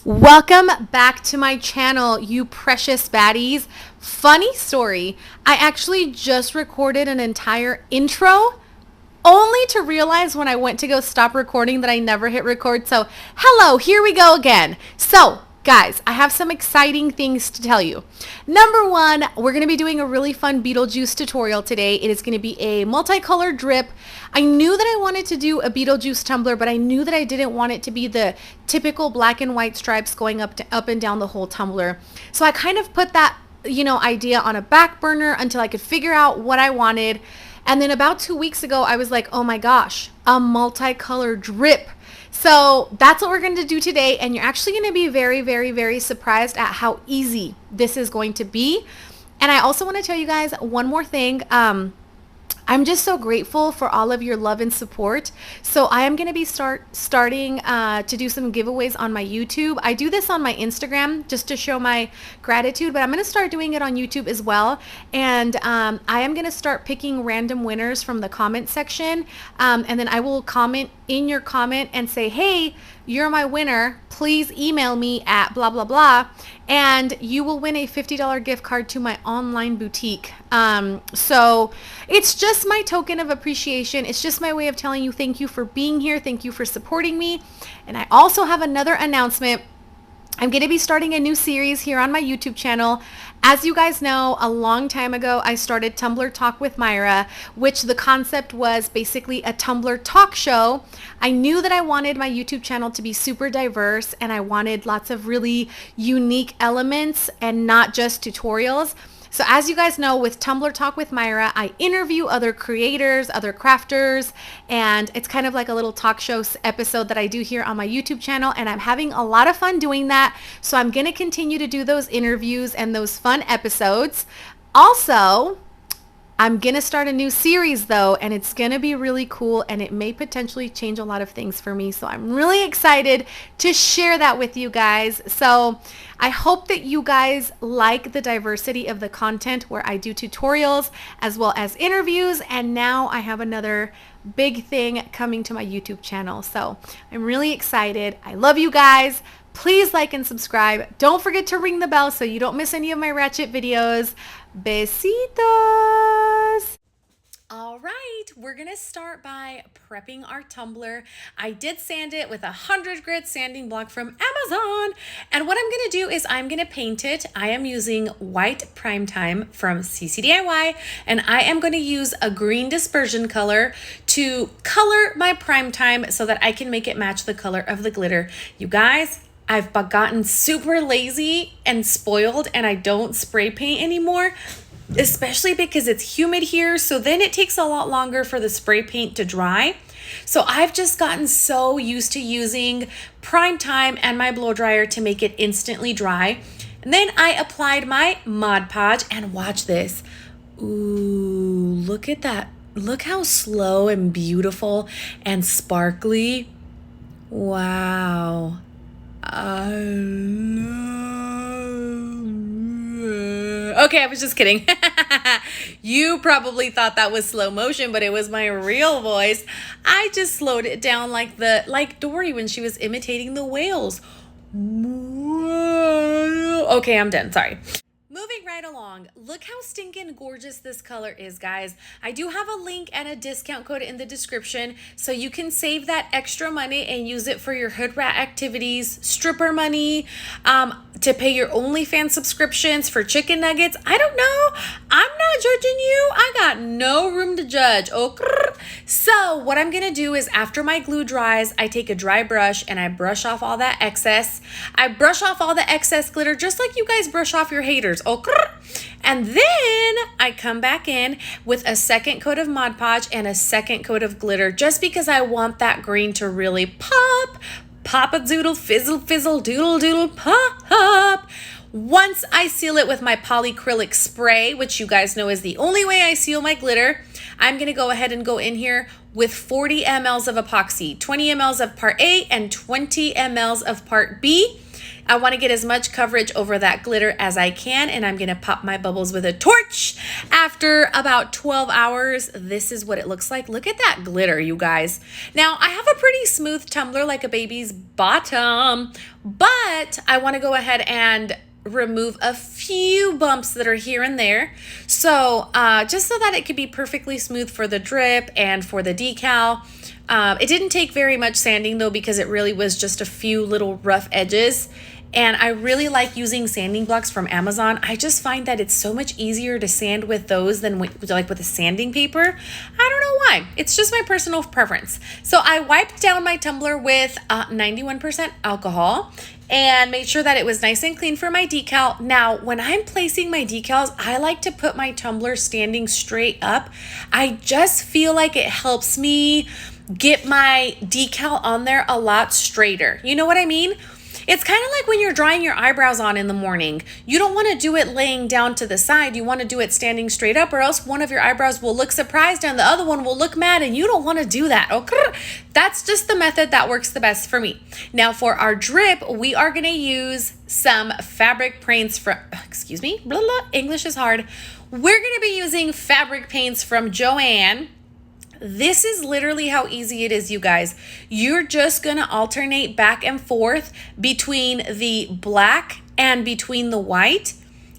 Welcome back to my channel, you precious baddies. Funny story, I actually just recorded an entire intro only to realize when I went to go stop recording that I never hit record. So hello, here we go again. So guys, I have some exciting things to tell you. Number one, we're going to be doing a really fun Beetlejuice tutorial today. It is going to be a multicolored drip. I knew that I wanted to do a Beetlejuice tumbler, but I knew that I didn't want it to be the typical black and white stripes going up and down the whole tumbler. So I kind of put that, idea on a back burner until I could figure out what I wanted. And then about 2 weeks ago, I was like, oh my gosh, a multicolored drip. So that's what we're going to do today. And you're actually going to be very, very, very surprised at how easy this is going to be. And I also want to tell you guys one more thing. I'm just so grateful for all of your love and support. So I am going to be starting to do some giveaways on my YouTube. I do this on my Instagram just to show my gratitude, but I'm going to start doing it on YouTube as well. And I am going to start picking random winners from the comment section. And then I will comment in your comment and say, hey, you're my winner. Please email me at blah, blah, blah. And you will win a $50 gift card to my online boutique. So it's just my token of appreciation. It's just my way of telling you thank you for being here. Thank you for supporting me. And I also have another announcement. I'm going to be starting a new series here on my YouTube channel. As you guys know, a long time ago, I started Tumblr Talk with Myra, which the concept was basically a Tumblr talk show. I knew that I wanted my YouTube channel to be super diverse and I wanted lots of really unique elements and not just tutorials. So as you guys know, with Tumblr Talk with Myra, I interview other creators, other crafters, and it's kind of like a little talk show episode that I do here on my YouTube channel, and I'm having a lot of fun doing that. So I'm going to continue to do those interviews and those fun episodes. Also, I'm going to start a new series though, and it's going to be really cool, and it may potentially change a lot of things for me. So I'm really excited to share that with you guys. So I hope that you guys like the diversity of the content where I do tutorials as well as interviews. And now I have another big thing coming to my YouTube channel. So I'm really excited. I love you guys. Please like and subscribe. Don't forget to ring the bell so you don't miss any of my ratchet videos. Besitos! All right, we're gonna start by prepping our tumbler. I did sand it with a 100 grit sanding block from Amazon. And what I'm gonna do is I'm gonna paint it. I am using white Primetime from CCDIY, and I am gonna use a green dispersion color to color my Primetime so that I can make it match the color of the glitter. You guys, I've gotten super lazy and spoiled and I don't spray paint anymore, especially because it's humid here. So then it takes a lot longer for the spray paint to dry. So I've just gotten so used to using Primetime and my blow dryer to make it instantly dry. And then I applied my Mod Podge, and watch this. Ooh, look at that. Look how slow and beautiful and sparkly. Wow. Okay, I was just kidding. You probably thought that was slow motion, but it was my real voice. I just slowed it down like Dory when she was imitating the whales. Okay, I'm done. Sorry. Moving right along, look how stinking gorgeous this color is, guys. I do have a link and a discount code in the description, so you can save that extra money and use it for your hood rat activities, stripper money, to pay your OnlyFans subscriptions, for chicken nuggets. I don't know. I'm not judging you. I got no room to judge. Okay. So what I'm going to do is after my glue dries, I take a dry brush and I brush off all that excess. I brush off all the excess glitter just like you guys brush off your haters. Okay. And then I come back in with a second coat of Mod Podge and a second coat of glitter just because I want that green to really pop. Pop a doodle, fizzle, fizzle, doodle, doodle, pop. Once I seal it with my polyacrylic spray, which you guys know is the only way I seal my glitter, I'm going to go ahead and go in here with 40 mLs of epoxy, 20 mLs of part A and 20 mLs of part B. I want to get as much coverage over that glitter as I can, and I'm going to pop my bubbles with a torch. After about 12 hours, this is what it looks like. Look at that glitter, you guys. Now, I have a pretty smooth tumbler like a baby's bottom, but I want to go ahead and remove a few bumps that are here and there. So just so that it could be perfectly smooth for the drip and for the decal. It didn't take very much sanding though, because it really was just a few little rough edges. And I really like using sanding blocks from Amazon. I just find that it's so much easier to sand with those than with a sanding paper. I don't know why. It's just my personal preference. So I wiped down my tumbler with 91% alcohol and made sure that it was nice and clean for my decal. Now, when I'm placing my decals, I like to put my tumbler standing straight up. I just feel like it helps me get my decal on there a lot straighter. You know what I mean? It's kind of like when you're drying your eyebrows on in the morning. You don't want to do it laying down to the side. You want to do it standing straight up, or else one of your eyebrows will look surprised and the other one will look mad, and you don't want to do that. Okay? That's just the method that works the best for me. Now for our drip, we are going to use some fabric paints from, English is hard. We're going to be using fabric paints from Joann. This is literally how easy it is, you guys. You're just gonna alternate back and forth between the black and between the white,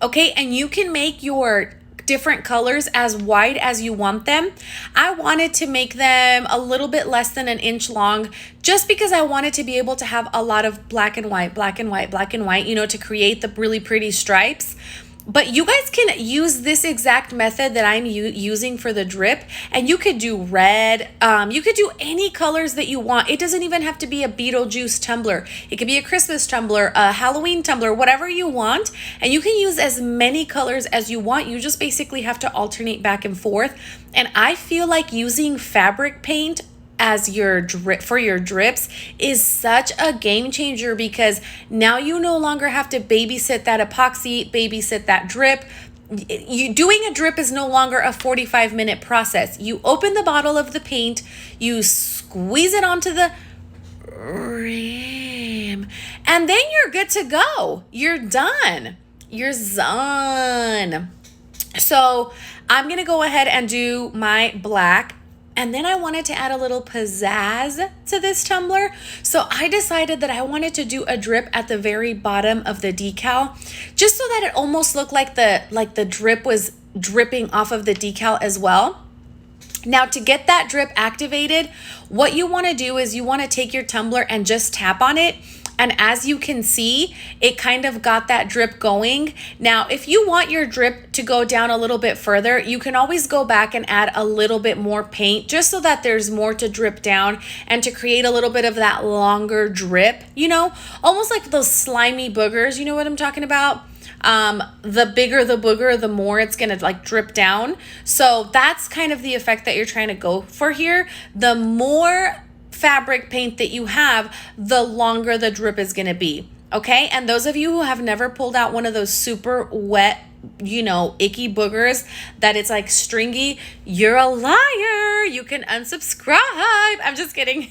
okay? And you can make your different colors as wide as you want them. I wanted to make them a little bit less than an inch long, just because I wanted to be able to have a lot of black and white, black and white, black and white, you know, to create the really pretty stripes. But you guys can use this exact method that I'm using for the drip, and you could do red. You could do any colors that you want. It doesn't even have to be a beetlejuice tumbler. It could be a Christmas tumbler, a Halloween tumbler, whatever you want. And you can use as many colors as you want. You just basically have to alternate back and forth. And I feel like using fabric paint as your drip for your drips is such a game changer, because now you no longer have to babysit that epoxy, babysit that drip. Doing a drip is no longer a 45-minute process. You open the bottle of the paint, you squeeze it onto the rim, and then you're good to go. You're done. You're done. So I'm gonna go ahead and do my black. And then I wanted to add a little pizzazz to this tumbler. So I decided that I wanted to do a drip at the very bottom of the decal, just so that it almost looked like the drip was dripping off of the decal as well. Now to get that drip activated, what you want to do is you want to take your tumbler and just tap on it. And as you can see, it kind of got that drip going. Now, if you want your drip to go down a little bit further, you can always go back and add a little bit more paint, just so that there's more to drip down and to create a little bit of that longer drip, you know, almost like those slimy boogers. You know what I'm talking about? The bigger the booger, the more it's gonna like drip down. So that's kind of the effect that you're trying to go for here. The more fabric paint that you have, the longer the drip is going to be. Okay. And those of you who have never pulled out one of those super wet, you know, icky boogers that it's like stringy, you're a liar. You can unsubscribe. I'm just kidding.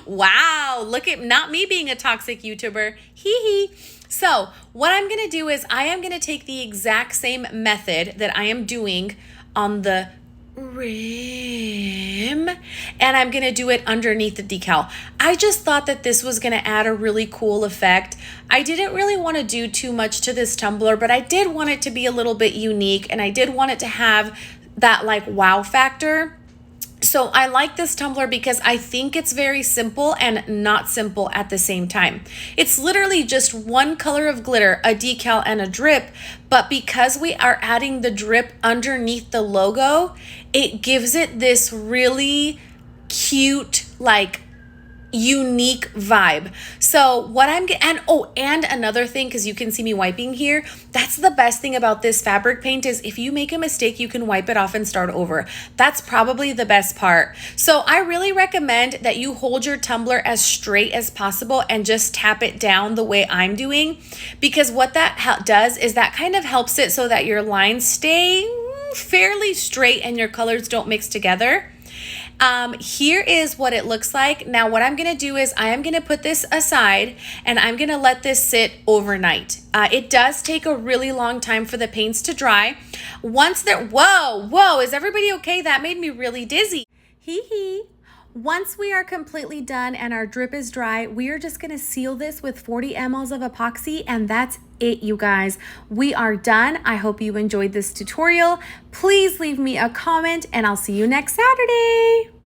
Wow. Look at not me being a toxic YouTuber. Hee hee. So what I'm going to do is I am going to take the exact same method that I am doing on the rim, and I'm gonna do it underneath the decal. I just thought that this was gonna add a really cool effect. I didn't really want to do too much to this tumbler, but I did want it to be a little bit unique, and I did want it to have that like wow factor. So I like this tumbler because I think it's very simple and not simple at the same time. It's literally just one color of glitter, a decal, and a drip. But because we are adding the drip underneath the logo, it gives it this really cute, like unique vibe. So what I'm and another thing, because you can see me wiping here, that's the best thing about this fabric paint is if you make a mistake, you can wipe it off and start over. That's probably the best part. So I really recommend that you hold your tumbler as straight as possible and just tap it down the way I'm doing, because what that does is that kind of helps it so that your lines stay fairly straight and your colors don't mix together. Here is what it looks like. Now what I'm gonna do is I am gonna put this aside and I'm gonna let this sit overnight. It does take a really long time for the paints to dry. Once they're, whoa, is everybody okay? That made me really dizzy. Hee hee. Once we are completely done and our drip is dry, we are just gonna seal this with 40 mLs of epoxy, and that's it, you guys. We are done. I hope you enjoyed this tutorial. Please leave me a comment and I'll see you next Saturday.